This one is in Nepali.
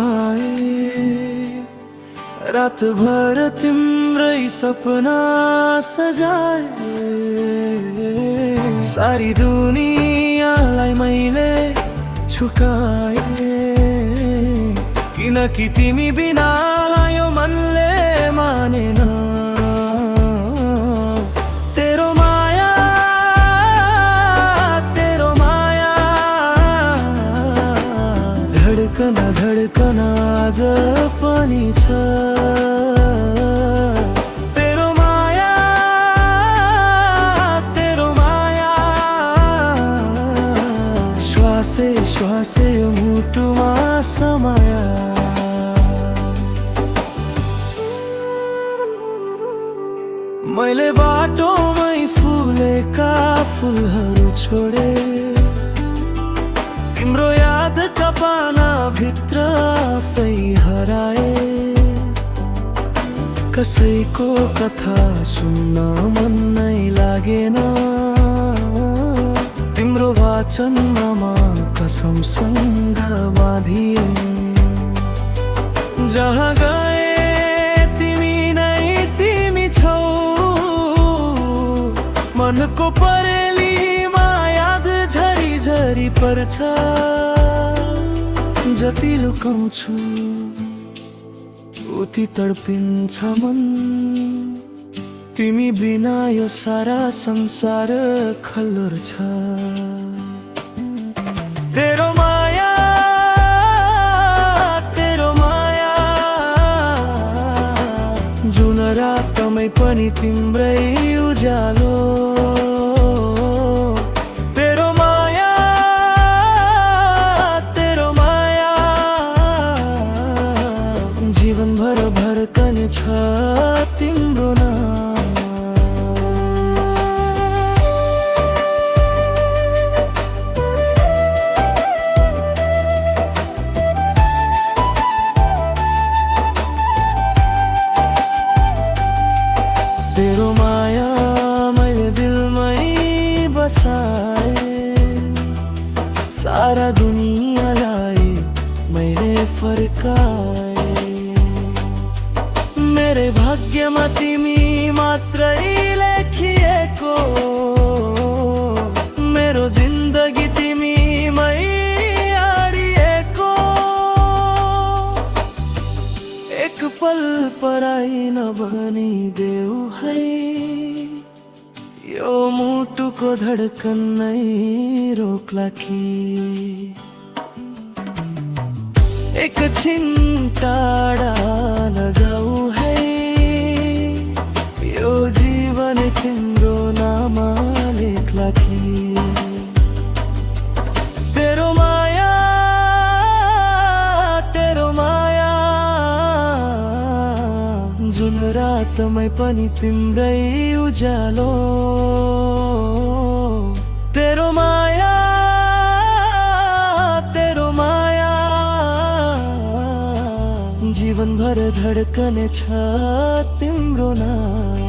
आए रात भर तिम्रै सपना सजाए सारी दुनियाँलाई मैले छुकाए किनकि तिमी बिना यो मनले मानेन तेरो माया धडकन धडकन आज पनि छ तेरो माया श्वासे श्वासे मुटुमा समाया मैले बाटोमै फुलेका फुलहरू छोडे तिम्रो यादका पाना भित्र आफै हराए कसैको कथा सुन्न मन नै लागेन तिम्रो वाचनमा कसमसँग बाँधिए जहाँ गए तिमी नै तिमी छौ मनको परेलीमा याद झरी झरी पर्छ जति लुकाउँछु उति तडपिन्छ मन तिमी बिना यो सारा संसार खल्लोर छ तेरो माया जुन रातमै पनि तिम्रै उज्यालो जीवनभर भर्कने छ तिम्रो नाम तेरो माया मैले दिलमै बसाए सारा दुनियाँलाई मैले फर्काए मेरे भाग्यमा तिमी मात्रै लेखिएको मेरो जिन्दगी तिमीमै आडिएको एक पल पराई नभनिदेऊ है यो मुटुको धडकन नै रोक्ला कि एकछिन टाढा नजाऊ है यो जीवन तिम्रो नाम लेख्ला कि तेरो माया जुन रातमै पनि तिम्रै उज्यालो तेरो माया जीवनभर धडकने छ तिम्रो नाम